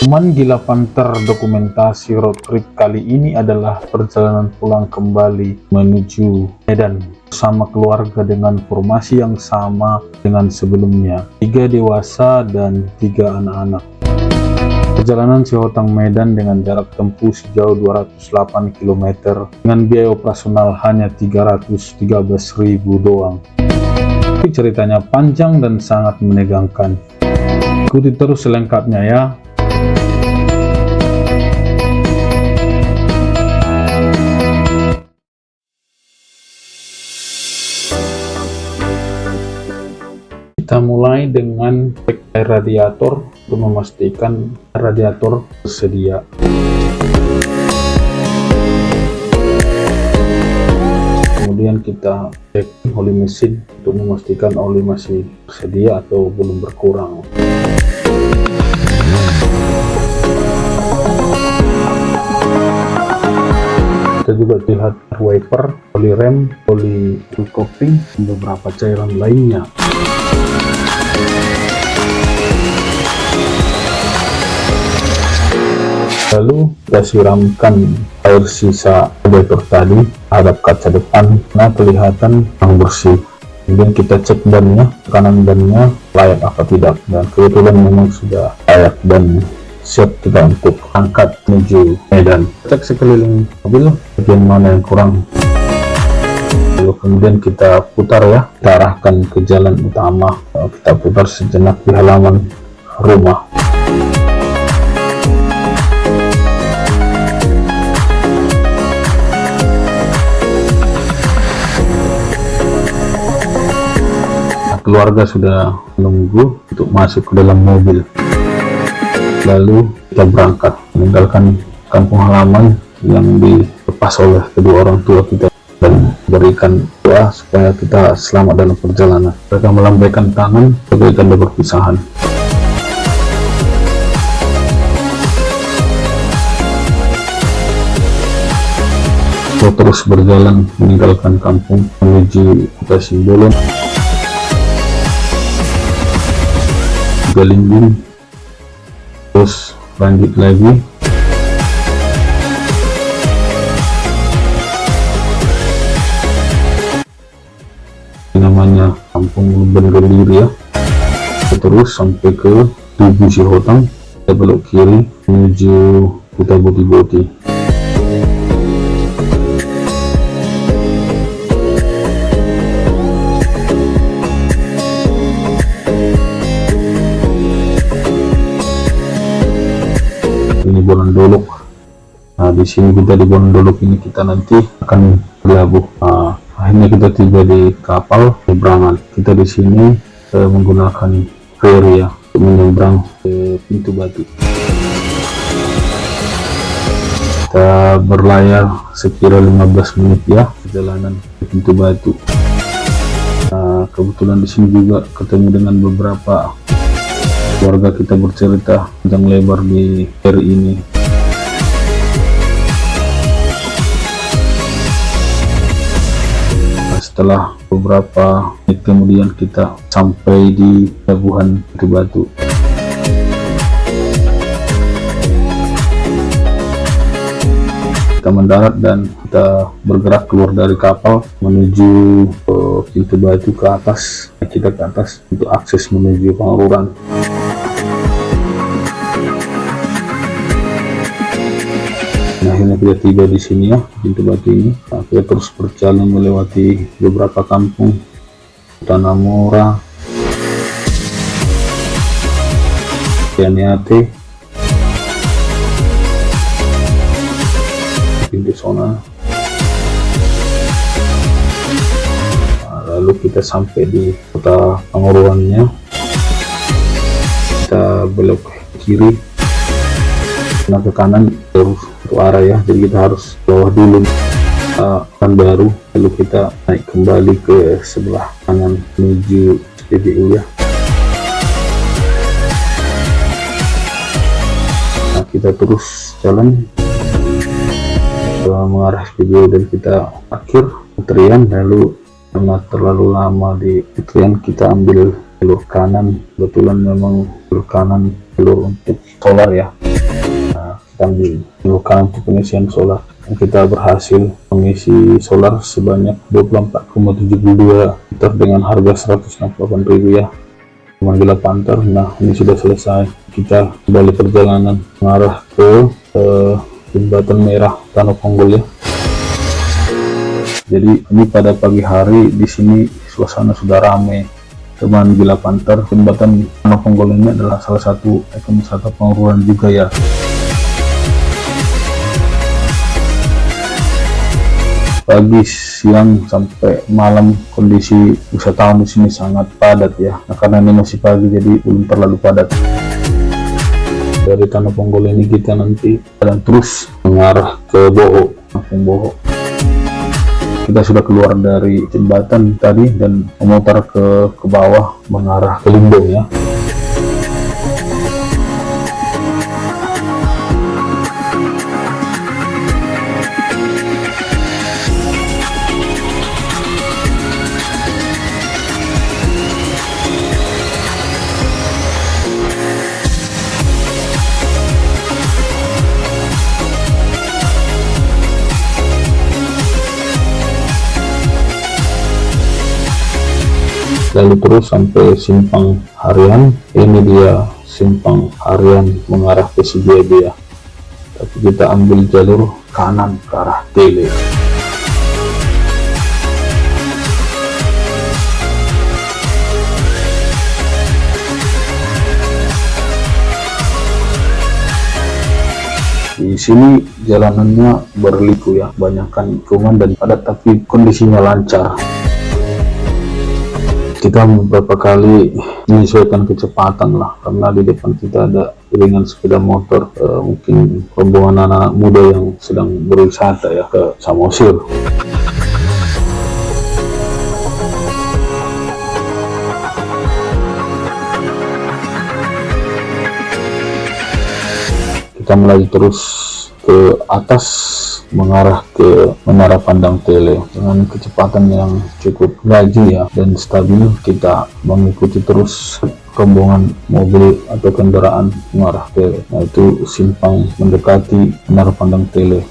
Gila Panther dokumentasi road trip kali ini adalah perjalanan pulang kembali menuju Medan bersama keluarga dengan formasi yang sama dengan sebelumnya, 3 dewasa dan 3 anak-anak. Perjalanan Sihotang Medan dengan jarak tempuh sejauh 208 km dengan biaya operasional hanya 313.000 doang. Tapi ceritanya panjang dan sangat menegangkan. Ikuti terus selengkapnya ya. Kita mulai dengan cek air radiator untuk memastikan radiator tersedia. Kemudian kita cek oli mesin untuk memastikan oli masih tersedia atau belum berkurang. Kita juga lihat wiper, oli rem, oli kopling, dan beberapa cairan lainnya. Lalu kita siramkan air sisa radiator tadi terhadap kaca depan, nah kelihatan yang bersih. Kemudian kita cek bannya, kanan bannya layak apa tidak, dan kebetulan memang sudah layak dan siap kita untuk angkat menuju Medan. Cek sekeliling mobil bagian mana yang kurang, lalu kemudian kita putar ya, kita arahkan ke jalan utama. Kita putar sejenak di halaman rumah. Keluarga sudah menunggu untuk masuk ke dalam mobil. Lalu kita berangkat meninggalkan kampung halaman yang dilepas oleh kedua orang tua kita dan berikan doa supaya kita selamat dalam perjalanan. Mereka melambaikan tangan sebagai tanda perpisahan. Kita terus berjalan meninggalkan kampung menuju kota Simbolon, Galinding, terus lanjut lagi namanya kampung Lumban Gambir ya, terus sampai ke Tugu Sihotang. Kita belok kiri menuju Kota Boti-Boti. Ini Bonondolok. Nah, di sini kita di Bonondolok ini kita nanti akan berlabuh. Akhirnya kita tiba di kapal penyeberangan. Kita di sini menggunakan ferry ya untuk menyeberang ke Pintu Batu. Kita berlayar sekira 15 menit ya perjalanan ke Pintu Batu. Kebetulan di sini juga ketemu dengan beberapa keluarga kita bercerita panjang lebar di ferry ini. Setelah beberapa menit kemudian kita sampai di pelabuhan Pintu Batu. Kita mendarat dan kita bergerak keluar dari kapal menuju ke Pintu Batu ke atas. Kita ke atas untuk akses menuju Pangururan. Akhirnya kita tiba di sini ya, Pintu Batu ini. Kita terus berjalan melewati beberapa kampung, Tanamora, Yaniate, Pintu Sona. Lalu kita sampai di kota Pangururannya. Kita belok kiri, nah ke kanan terus satu arah ya, jadi kita harus bawah dulu baru, lalu kita naik kembali ke sebelah kanan menuju SPBU ya. Nah, kita terus jalan mengarah SPBU dan kita akhir antrian. Lalu karena terlalu lama di antrian, kita ambil jalur kanan, kebetulan memang jalur kanan jalur untuk solar ya. Nah, kita ambil jalur kanan untuk pengisian solar. Kita berhasil mengisi solar sebanyak 24,72 liter dengan harga 168.000 ya, teman Gila Panther. Nah, ini sudah selesai. Kita kembali perjalanan mengarah ke jembatan merah Tanah Ponggol ya. Jadi ini pada pagi hari di sini suasana sudah ramai, teman Gila Panther. Jembatan Tanah Ponggol ini adalah salah satu ikon wisata Pengururan juga ya. Pagi, siang, sampai malam kondisi wisatawan di sini sangat padat ya. Nah, karena ini masih pagi jadi belum terlalu padat. Dari Tanah Ponggol ini kita nanti jalan terus mengarah ke Boho, Kampung Boho. Kita sudah keluar dari jembatan tadi dan memutar ke bawah mengarah ke Limbong ya. Lalu terus sampai Simpang Harian. Ini dia Simpang Harian mengarah ke Sibiabia, tapi kita ambil jalur kanan ke arah Tele. Di sini jalanannya berliku ya, banyakkan tikungan dan padat, tapi kondisinya lancar. Kita beberapa kali menyesuaikan kecepatan lah, karena di depan kita ada iringan sepeda motor, mungkin rombongan anak muda yang sedang berwisata ya ke Samosir. Kita melaju terus ke atas mengarah ke Menara Pandang Tele dengan kecepatan yang cukup laju ya dan stabil. Kita mengikuti terus rombongan mobil atau kendaraan mengarah Tele. Nah, itu simpang mendekati Menara Pandang Tele.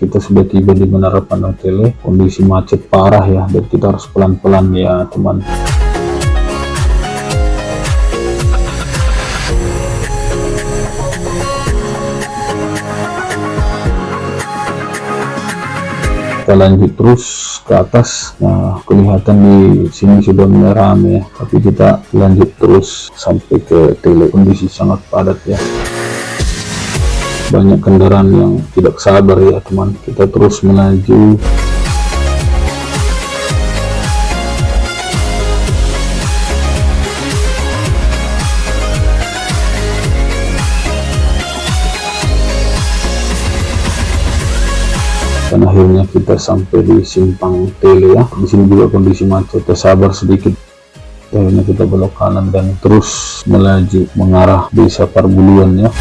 Kita sudah tiba di Menara Pandang Tele. Kondisi macet parah ya, dan kita harus pelan-pelan ya teman. Kita lanjut terus ke atas. Nah, kelihatan di sini sudah mulai rame ya, tapi kita lanjut terus sampai ke Tele. Kondisi sangat padat ya, banyak kendaraan yang tidak sabar ya teman. Kita terus melaju. Dan akhirnya kita sampai di Simpang Tele ya. Di sini juga kondisi macet, kita sabar sedikit. Akhirnya kita belok kanan dan terus melaju mengarah Desa Parbuluan ya.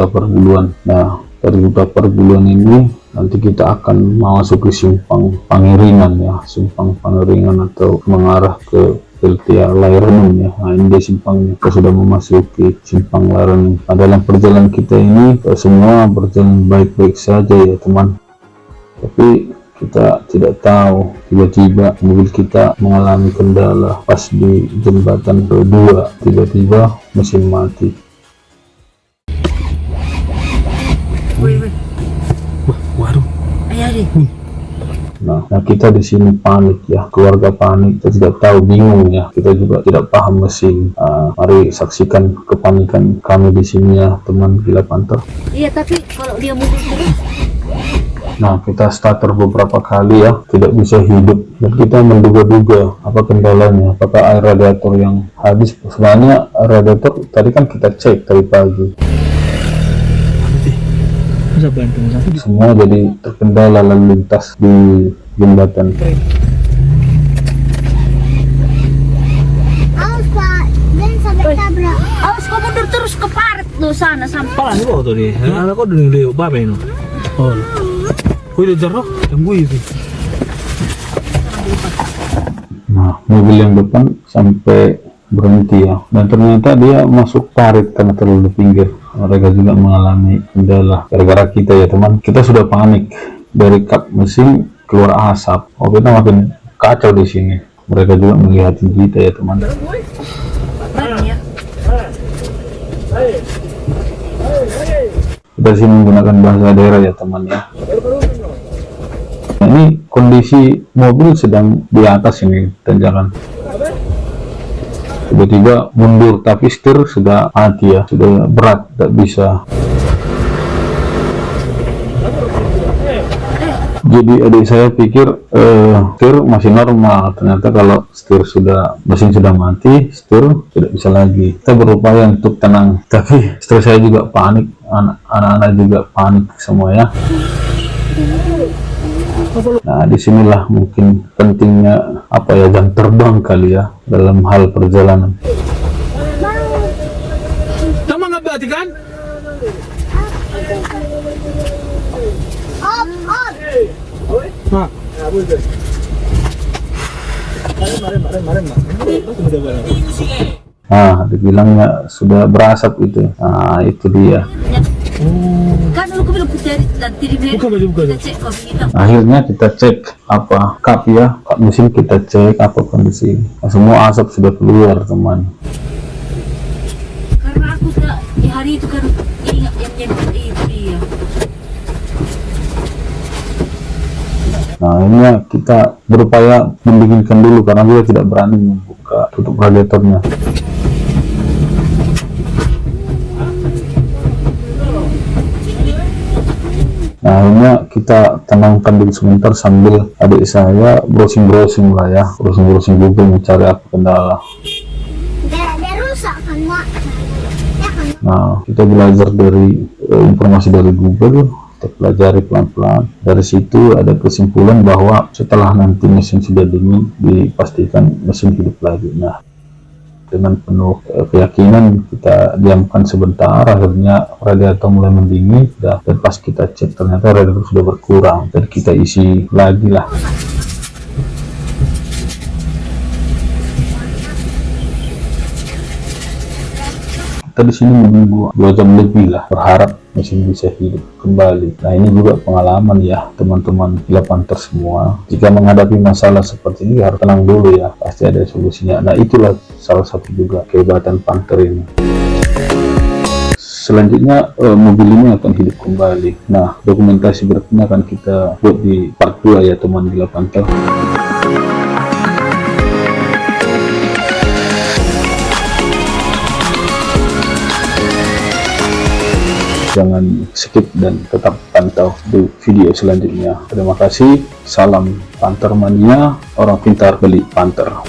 Parbuluan. Nah, dari Huta Parbuluan ini nanti kita akan masuk ke Simpang Pangeringan ya, Simpang Pangeringan atau mengarah ke Peltia Lairanun ya. Nah, ini dia simpangnya. Kita sudah memasuki Simpang Lairanun. Nah, dalam perjalanan kita ini semua berjalan baik-baik saja ya teman, tapi kita tidak tahu tiba-tiba mobil kita mengalami kendala pas di jembatan kedua. Tiba-tiba mesin mati. Waduh. Nah, kita di sini panik ya, keluarga panik, kita tidak tahu, bingung ya, kita juga tidak paham mesin. Mari saksikan kepanikan kami di sini ya teman Gila Panther. Iya, tapi kalau dia mundur terus. Nah, kita starter beberapa kali ya, tidak bisa hidup, dan kita menduga-duga apa kendalanya, apakah air radiator yang habis. Sebenarnya radiator tadi kan kita cek tadi pagi. Masa bantu satu semua jadi terkendala lalu lintas di jembatan. Awas Pak, jangan sampai tabrak. Awas kau mundur terus ke parit lo sana sampai. Palang kok tuh dia. Anak kok udah leo apa ini? Oh. Kau udah jarok, tunggu itu. Nah, mobil yang depan sampai berhenti ya, dan ternyata dia masuk parit karena terlalu pinggir. Mereka juga mengalami kendala gara-gara kita ya teman. Kita sudah panik, dari kap mesin keluar asap. Oh, kita makin kacau di sini. Mereka juga melihat kita ya teman. Banyak. Kita di sini menggunakan bahasa daerah ya teman ya. Nah, ini kondisi mobil sedang di atas ini tanjakan. Tiba-tiba mundur, tapi setir sudah mati ya, sudah berat, tak bisa. Jadi adik saya pikir setir masih normal, ternyata kalau setir sudah, mesin sudah mati, setir tidak bisa lagi. Kita berupaya untuk tenang, tapi setir saya juga panik, anak-anak juga panik semua ya. Nah, disinilah mungkin pentingnya apa ya, jam terbang kali ya dalam hal perjalanan. Kamu nggak berarti kan? Op. Nah, dibilangnya sudah berasap itu. Nah, itu dia. Kan lu kau bilang putih dan tiri Buka baju, buka. kita cek kau bilang. Akhirnya kita cek apa kap ya, kap mesin kita cek apa kondisi. Nah, semua asap sudah keluar teman. Karena aku sudah di hari itu kan ingat yang jadi itu dia. Nah, ini ya, kita berupaya mendinginkan dulu karena kita tidak berani membuka tutup radiatornya. Nah, akhirnya kita tenangkan dulu sebentar sambil adik saya browsing-browsing lah ya, browsing-browsing Google mencari apa kendala. Dia rusak kan Mak? Ya kan? Nah, kita belajar dari informasi dari Google, kita pelajari pelan-pelan. Dari situ ada kesimpulan bahwa setelah nanti mesin sudah dingin, dipastikan mesin hidup lagi. Nah, dengan penuh keyakinan kita diamkan sebentar, akhirnya radiator mulai mendingin dan pas kita cek ternyata radiator sudah berkurang dan kita isi lagi lah. Kita di sini menunggu 2 jam lebih lah, berharap mesin bisa hidup kembali. Nah, ini juga pengalaman ya teman-teman Gila Panther semua. Jika menghadapi masalah seperti ini harus tenang dulu ya, pasti ada solusinya. Nah, itulah salah satu juga kehebatan Panther ini. Selanjutnya mobil ini akan hidup kembali. Nah, dokumentasi berikutnya akan kita buat di part 2 ya teman Gila Panther. Jangan skip dan tetap pantau di video selanjutnya. Terima kasih. Salam Panther Mania, orang pintar beli Panther.